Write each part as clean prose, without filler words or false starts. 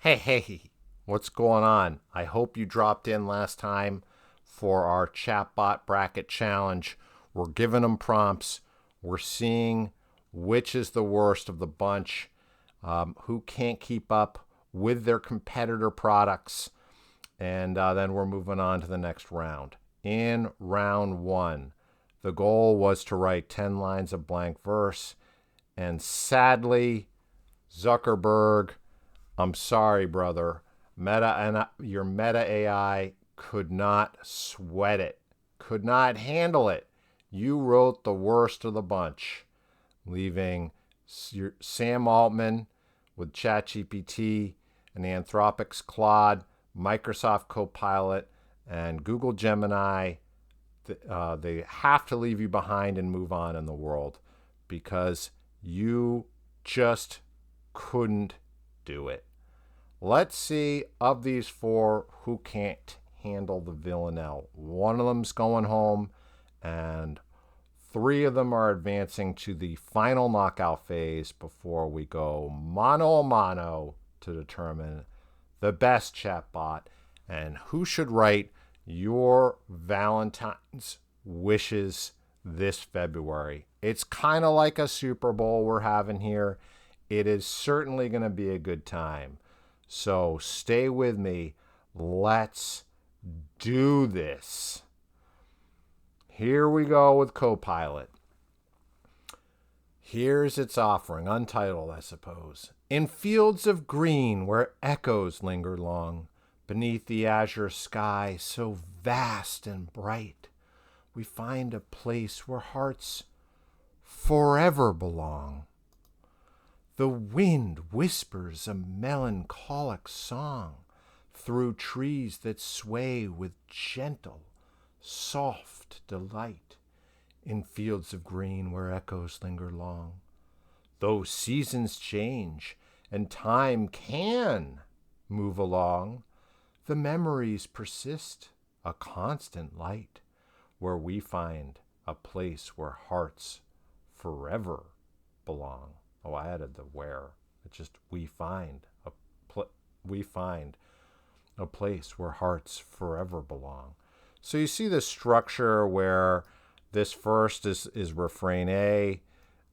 Hey, what's going on? I hope you dropped in last time for our chatbot bracket challenge. We're giving them prompts. We're seeing which is the worst of the bunch, who can't keep up with their competitor products. And then we're moving on to the next round. In round one, the goal was to write 10 lines of blank verse. And sadly, Zuckerberg, I'm sorry, brother. Your Meta AI could not sweat it, could not handle it. You wrote the worst of the bunch, leaving Sam Altman with ChatGPT and Anthropic's Claude, Microsoft Copilot, and Google Gemini. They have to leave you behind and move on in the world because you just couldn't do it. Let's see, of these four, who can't handle the Villanelle. One of them's going home, and three of them are advancing to the final knockout phase before we go mano a mano to determine the best chatbot and who should write your Valentine's wishes this February. It's kind of like a Super Bowl we're having here. It is certainly going to be a good time. So stay with me. Let's do this. Here we go with Copilot. Here's its offering, untitled, I suppose. In fields of green where echoes linger long, beneath the azure sky so vast and bright, we find a place where hearts forever belong. The wind whispers a melancholic song through trees that sway with gentle, soft delight in fields of green where echoes linger long. Though seasons change and time can move along, the memories persist, a constant light, where we find a place where hearts forever belong. Oh, I added the where. It's just we find a place where hearts forever belong. So you see the structure where this first is refrain A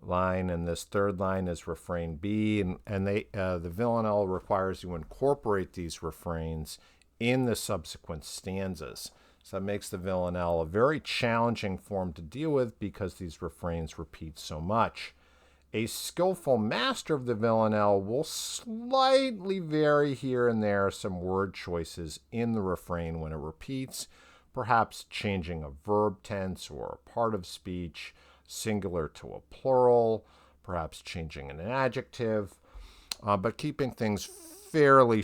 line, and this third line is refrain B, and the Villanelle requires you incorporate these refrains in the subsequent stanzas. So that makes the Villanelle a very challenging form to deal with because these refrains repeat so much. A skillful master of the Villanelle will slightly vary here and there some word choices in the refrain when it repeats, perhaps changing a verb tense or a part of speech, singular to a plural, perhaps changing an adjective, but keeping things fairly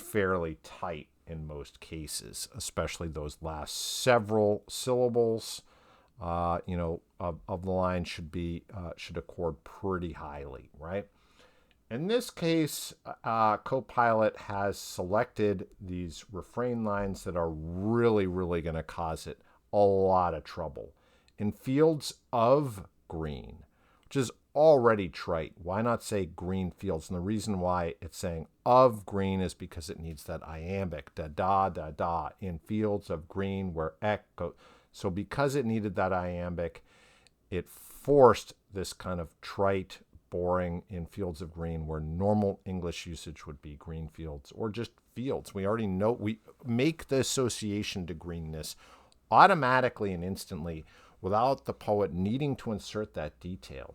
tight in most cases, especially those last several syllables. Of the line should accord pretty highly, right? In this case, Copilot has selected these refrain lines that are really going to cause it a lot of trouble. In fields of green, which is already trite, why not say green fields? And the reason why it's saying of green is because it needs that iambic, da, in fields of green where echo. So because it needed that iambic, it forced this kind of trite, boring in fields of green where normal English usage would be green fields or just fields. We already know, we make the association to greenness automatically and instantly without the poet needing to insert that detail.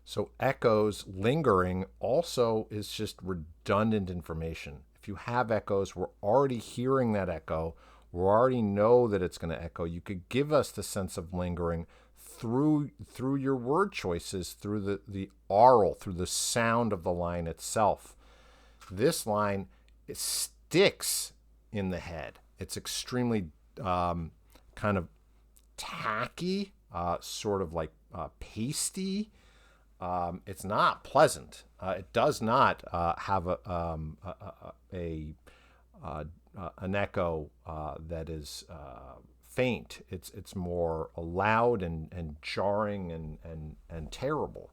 So echoes lingering also is just redundant information. If you have echoes, we're already hearing that echo. We already know that it's going to echo. You could give us the sense of lingering through your word choices, through the aural, through the sound of the line itself. This line, it sticks in the head. It's extremely kind of tacky, sort of like pasty. It's not pleasant. It does not have an echo that is faint. It's more loud and jarring and terrible.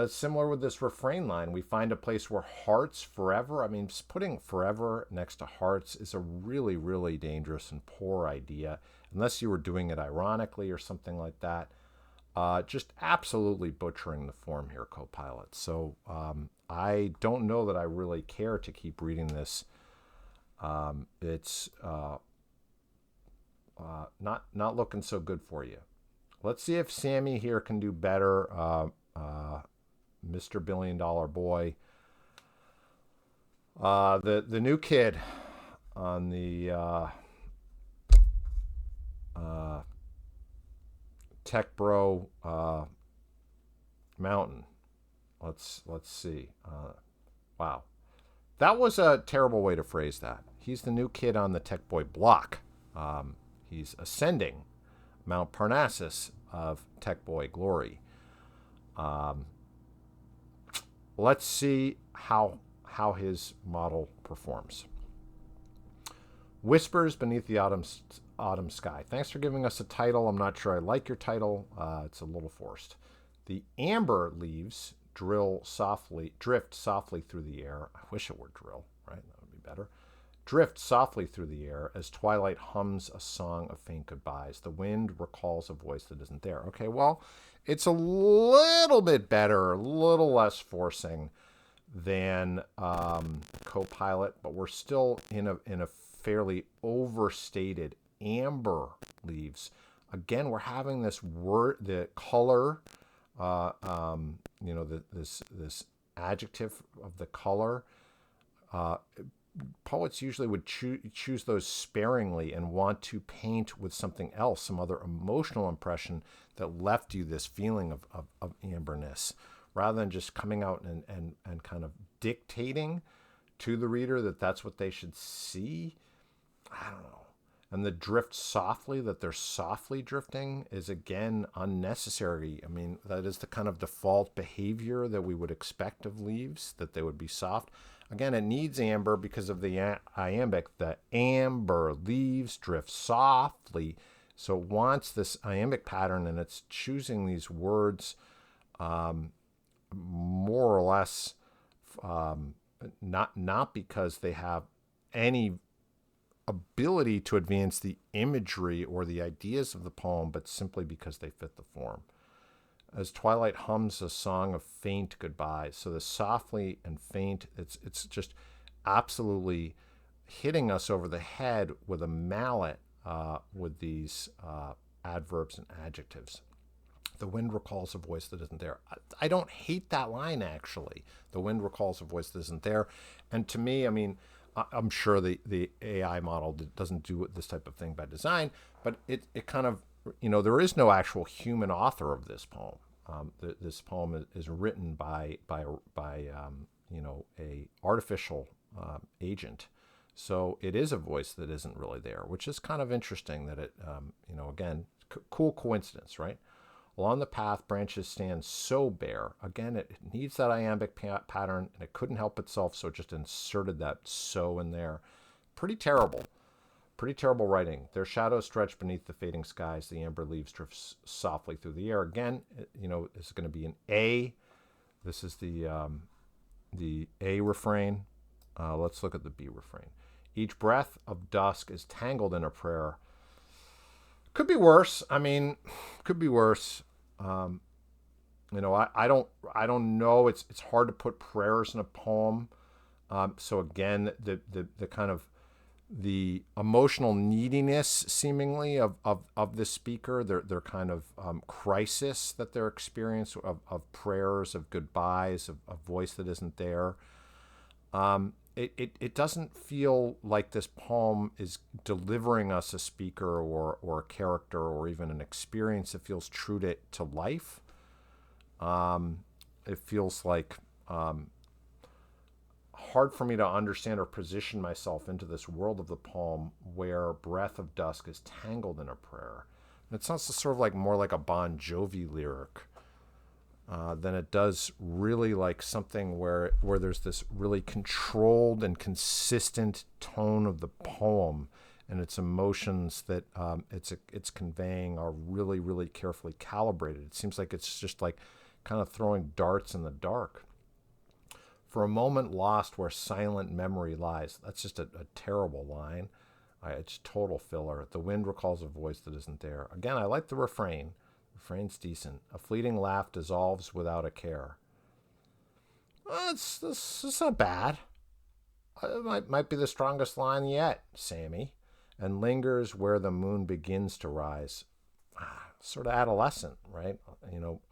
Similar with this refrain line, we find a place where hearts forever. I mean, just putting forever next to hearts is a really, really dangerous and poor idea, unless you were doing it ironically or something like that. Just absolutely butchering the form here, Copilot. So I don't know that I really care to keep reading this. It's not looking so good for you. Let's see if Sammy here can do better. Mr. Billion Dollar Boy. The new kid on the Tech Bro mountain. Let's see. Wow, that was a terrible way to phrase that. He's the new kid on the Tech Boy block. He's ascending Mount Parnassus of Tech Boy glory. Let's see how his model performs. Whispers beneath the autumn sky. Thanks for giving us a title. I'm not sure I like your title. It's a little forced. The amber leaves drift softly through the air. I wish it were drill, right? That would be better. Drift softly through the air as twilight hums a song of faint goodbyes. The wind recalls a voice that isn't there. Okay, well, it's a little bit better, a little less forcing than Copilot, but we're still in a fairly overstated amber leaves. Again, we're having this word, the color, this adjective of the color. Poets usually would choose those sparingly and want to paint with something else, some other emotional impression that left you this feeling of amberness, rather than just coming out and kind of dictating to the reader that that's what they should see. I don't know. And the drift softly, that they're softly drifting, is again unnecessary. I mean, that is the kind of default behavior that we would expect of leaves, that they would be soft. Again, it needs amber because of the iambic. The amber leaves drift softly. So it wants this iambic pattern, and it's choosing these words more or less not because they have any ability to advance the imagery or the ideas of the poem, but simply because they fit the form. As twilight hums a song of faint goodbyes. So the softly and faint, it's just absolutely hitting us over the head with a mallet with these adverbs and adjectives. The wind recalls a voice that isn't there. I don't hate that line, actually. The wind recalls a voice that isn't there. And to me, I mean, I'm sure the AI model doesn't do this type of thing by design, but it kind of, there is no actual human author of this poem. This poem is written by a artificial agent. So it is a voice that isn't really there, which is kind of interesting that it, again, cool coincidence, right? Along the path, branches stand so bare. Again, it needs that iambic pattern, and it couldn't help itself, so it just inserted that so in there. Pretty terrible writing. Their shadows stretch beneath the fading skies. The amber leaves drift softly through the air. Again, it's going to be an A. This is the A refrain. Let's look at the B refrain. Each breath of dusk is tangled in a prayer. Could be worse. I mean, could be worse. I don't know. It's hard to put prayers in a poem. So again, the kind of the emotional neediness, seemingly, of the speaker, their kind of crisis that they're experiencing of prayers, of goodbyes, of voice that isn't there. It doesn't feel like this poem is delivering us a speaker or a character or even an experience that feels true to life. It feels like hard for me to understand or position myself into this world of the poem where breath of dusk is tangled in a prayer. And it sounds sort of like more like a Bon Jovi lyric than it does really like something where there's this really controlled and consistent tone of the poem, and its emotions that it's conveying are really, really carefully calibrated. It seems like it's just like kind of throwing darts in the dark. For a moment lost where silent memory lies. That's just a terrible line. It's total filler. The wind recalls a voice that isn't there. Again, I like the refrain. Refrain's decent. A fleeting laugh dissolves without a care. It's not bad. It might be the strongest line yet, Sammy. And lingers where the moon begins to rise. Sort of adolescent, right?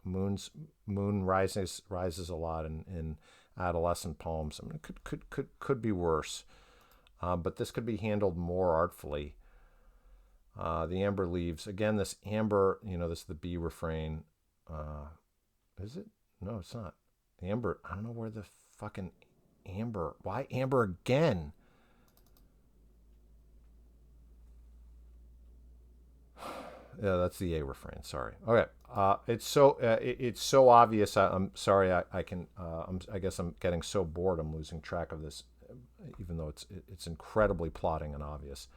Moon rises a lot in adolescent poems. I mean, it could be worse, but this could be handled more artfully. The amber leaves again. This amber, this is the B refrain. Is it? No, it's not. Amber. I don't know where the fucking amber. Why amber again? Yeah, that's the A refrain. Sorry. Okay. It's so obvious. I'm sorry. I guess I'm getting so bored. I'm losing track of this, even though it's incredibly plotting and obvious.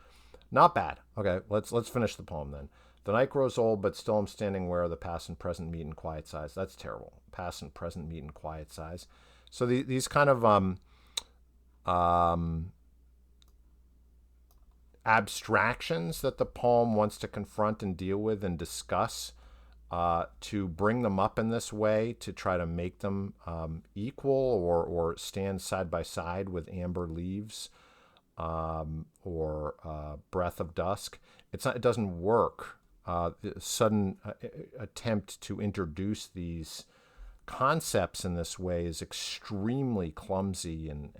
Not bad. Okay. Let's finish the poem then. The night grows old, but still I'm standing where the past and present meet in quiet sighs. That's terrible. Past and present meet in quiet sighs. So these kind of abstractions that the poem wants to confront and deal with and discuss, to bring them up in this way, to try to make them equal or stand side by side with amber leaves, or breath of dusk. It doesn't work. The sudden attempt to introduce these concepts in this way is extremely clumsy and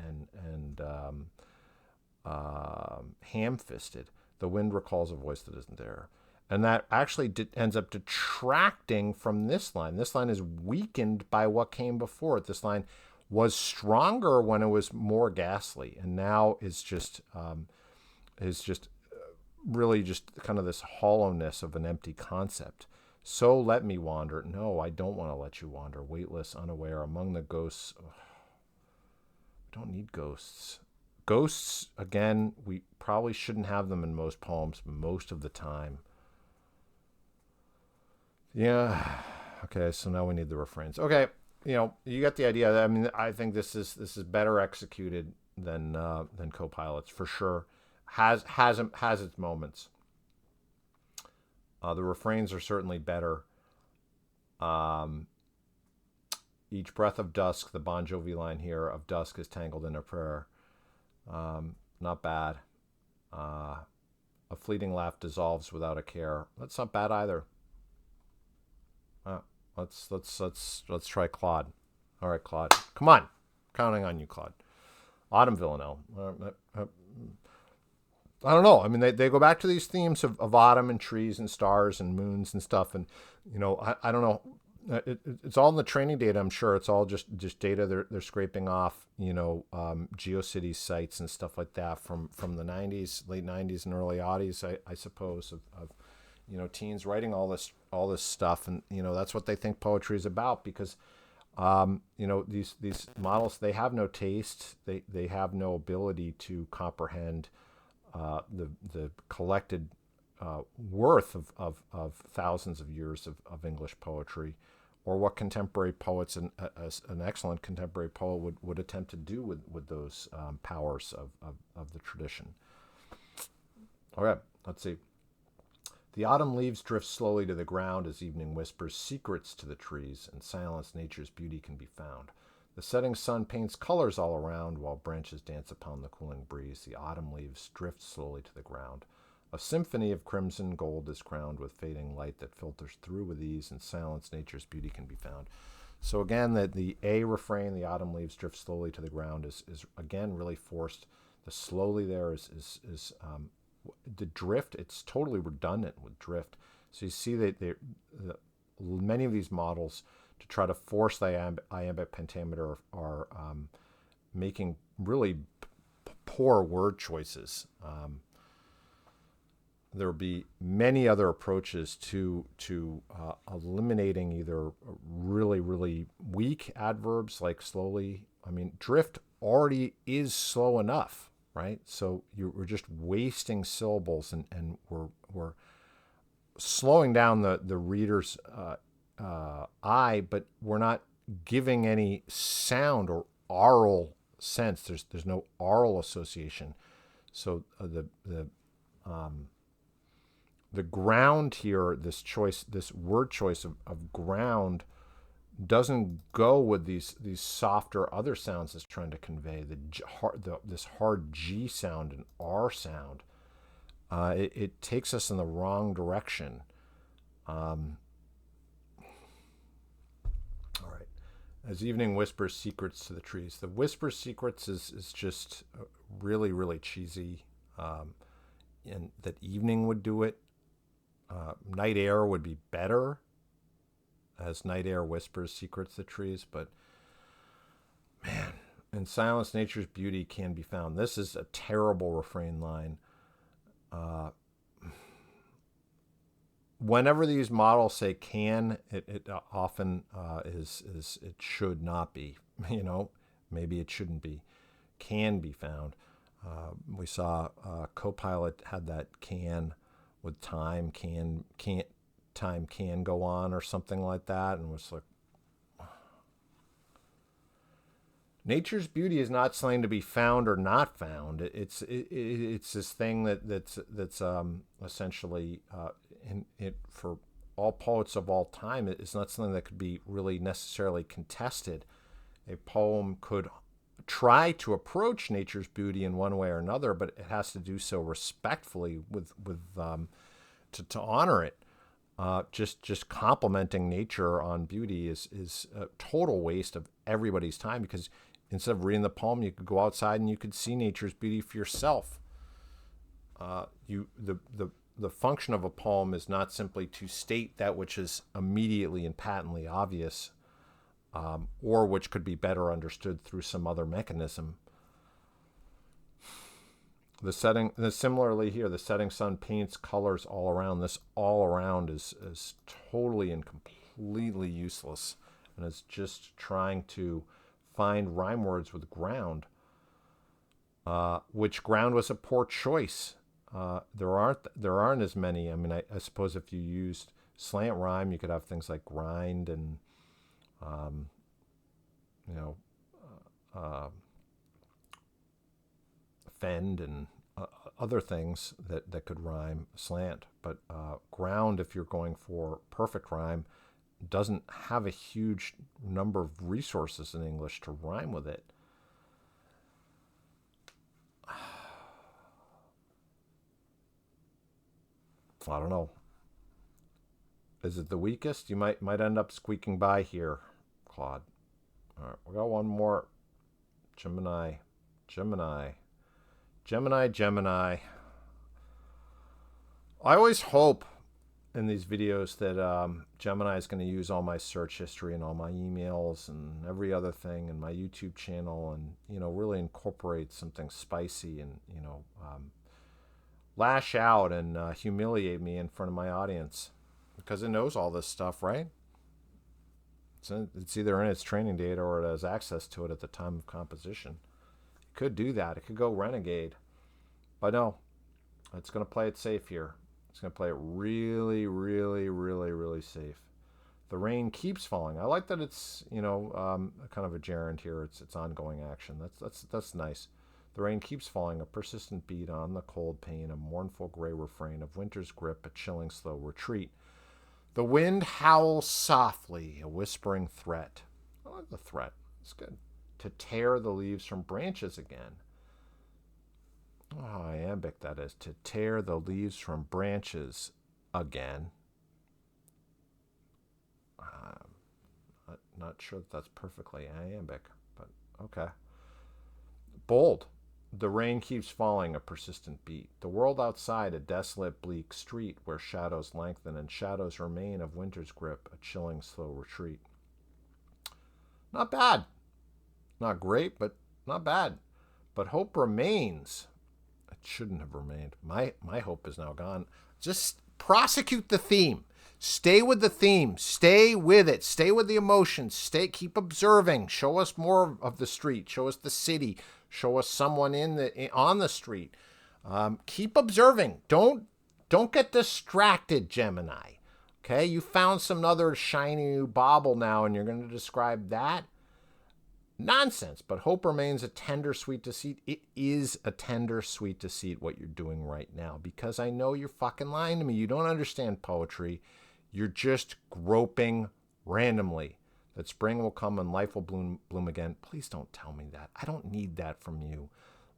ham-fisted. The wind recalls a voice that isn't there. And that actually ends up detracting from this line. This line is weakened by what came before it. This line was stronger when it was more ghastly, and now is just really just kind of this hollowness of an empty concept. So let me wander. No, I don't want to let you wander. Weightless, unaware, among the ghosts. Ugh. We don't need ghosts. Ghosts, again, we probably shouldn't have them in most poems most of the time. Yeah. Okay, so now we need the refrains. Okay, you get the idea. I mean, I think this is better executed than Copilots for sure. Has its moments. The refrains are certainly better. Each breath of dusk, the Bon Jovi line here, of dusk is tangled in a prayer. Not bad. A fleeting laugh dissolves without a care. That's not bad either. Let's try Claude. All right, Claude. Come on. Counting on you, Claude. Autumn Villanelle. I don't know. I mean, they go back to these themes of autumn and trees and stars and moons and stuff. And, I don't know. It's all in the training data, I'm sure. It's all just data they're scraping off, GeoCities sites and stuff like that from the 90s, late 90s and early aughties, I suppose, of teens writing all this stuff. And, that's what they think poetry is about, because, these models, they have no taste. They have no ability to comprehend the collected worth of thousands of years of English poetry, or what contemporary poets and an excellent contemporary poet would attempt to do with those powers of the tradition. All right, let's see. The autumn leaves drift slowly to the ground as evening whispers secrets to the trees, and silence nature's beauty can be found. The setting sun paints colors all around, while branches dance upon the cooling breeze. The autumn leaves drift slowly to the ground. A symphony of crimson gold is crowned with fading light that filters through with ease, and silence nature's beauty can be found. So again, the A refrain, the autumn leaves drift slowly to the ground, is again really forced. The slowly there is the drift. It's totally redundant with drift. So you see that many of these models, to try to force the iambic pentameter, are making really poor word choices. There will be many other approaches to eliminating either really, really weak adverbs like slowly. I mean, drift already is slow enough, right? So we're just wasting syllables, and we're slowing down the reader's eye, but we're not giving any sound or aural sense. There's no aural association. So the ground here, this word choice of ground, doesn't go with these softer other sounds it's trying to convey. This hard G sound and R sound. It takes us in the wrong direction. All right. As evening whispers secrets to the trees. The whisper secrets is just really, really cheesy. And that evening would do it. Night air would be better, as night air whispers secrets to the trees. But man, in silence, nature's beauty can be found. This is a terrible refrain line. Whenever these models say can, it often is it should not be. Maybe it shouldn't be. Can be found. We saw Copilot had that can with time time can go on or something like that, and was like, nature's beauty is not something to be found or not found. It's this thing that's essentially for all poets of all time. It's not something that could be really necessarily contested. A poem could try to approach nature's beauty in one way or another, but it has to do so respectfully to honor it. Just complimenting nature on beauty is a total waste of everybody's time, because instead of reading the poem, you could go outside and you could see nature's beauty for yourself. The function of a poem is not simply to state that which is immediately and patently obvious, or which could be better understood through some other mechanism. Similarly here, the setting sun paints colors all around. This all around is totally and completely useless, and it's just trying to find rhyme words with ground, which ground was a poor choice. There aren't as many. I mean, I suppose if you used slant rhyme, you could have things like grind and fend and other things that could rhyme slant. But ground, if you're going for perfect rhyme, doesn't have a huge number of resources in English to rhyme with it. I don't know. Is it the weakest? You might end up squeaking by here, Claude. All right, we got one more. Gemini. I always hope in these videos that Gemini is going to use all my search history and all my emails and every other thing in my YouTube channel, and really incorporate something spicy and lash out and humiliate me in front of my audience, because it knows all this stuff, right? It's either in its training data or it has access to it at the time of composition. It could do that. It could go renegade. But no, it's going to play it safe here. It's going to play it really, really, really, really safe. The rain keeps falling. I like that it's kind of a gerund here. It's ongoing action. That's nice. The rain keeps falling, a persistent beat on the cold pane, a mournful gray refrain of winter's grip, a chilling slow retreat. The wind howls softly, a whispering threat. I like the threat. It's good. To tear the leaves from branches again. Oh, iambic that is. To tear the leaves from branches again. Not sure that that's perfectly iambic, but okay. Bold. The rain keeps falling, a persistent beat. The world outside, a desolate, bleak street where shadows lengthen and shadows remain of winter's grip, a chilling, slow retreat. Not bad. Not great, but not bad. But hope remains. It shouldn't have remained. My hope is now gone. Just prosecute the theme. Stay with the theme. Stay with it. Stay with the emotions. Keep observing. Show us more of the street. Show us the city. Show us someone on the street. Keep observing. Don't get distracted, Gemini. Okay, you found some other shiny new bauble now and you're going to describe that? Nonsense, but hope remains a tender, sweet deceit. It is a tender, sweet deceit what you're doing right now, because I know you're fucking lying to me. You don't understand poetry. You're just groping randomly that spring will come and life will bloom again. Please don't tell me that. I don't need that from you.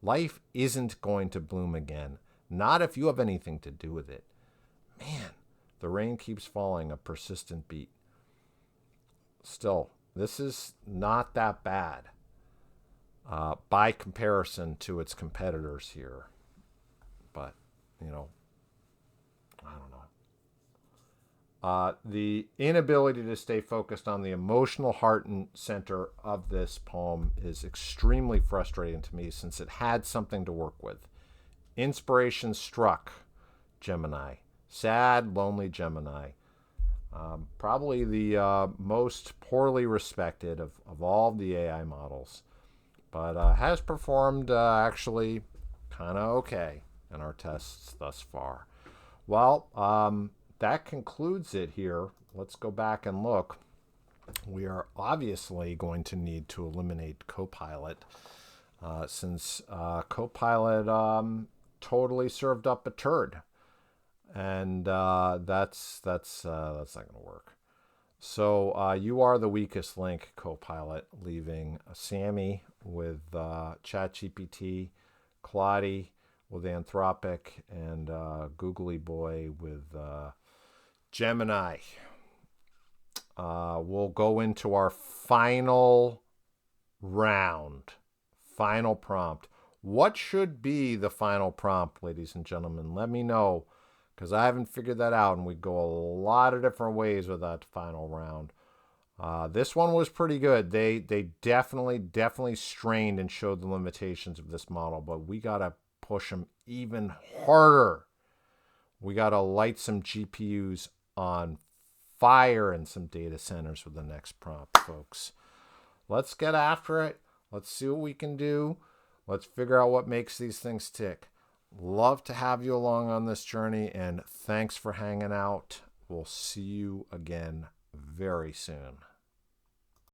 Life isn't going to bloom again. Not if you have anything to do with it. Man, the rain keeps falling, a persistent beat. Still, this is not that bad by comparison to its competitors here. But, you know, I don't know. The inability to stay focused on the emotional heart and center of this poem is extremely frustrating to me, since it had something to work with. Inspiration struck Gemini. Sad, lonely Gemini. Probably the most poorly respected of all the AI models, but has performed actually kind of okay in our tests thus far. Well, that concludes it here. Let's go back and look. We are obviously going to need to eliminate Copilot, since Copilot totally served up a turd. And that's not going to work. So you are the weakest link, Copilot, leaving Sammy with ChatGPT, Claude with Anthropic, and Googly Boy with Gemini. We'll go into our final round, final prompt. What should be the final prompt, ladies and gentlemen? Let me know, because I haven't figured that out, and we go a lot of different ways with that final round. This one was pretty good. They definitely strained and showed the limitations of this model, but we got to push them even harder. We got to light some GPUs on fire in some data centers with the next prompt, folks. Let's get after it. Let's see what we can do. Let's figure out what makes these things tick. Love to have you along on this journey, and thanks for hanging out. We'll see you again very soon.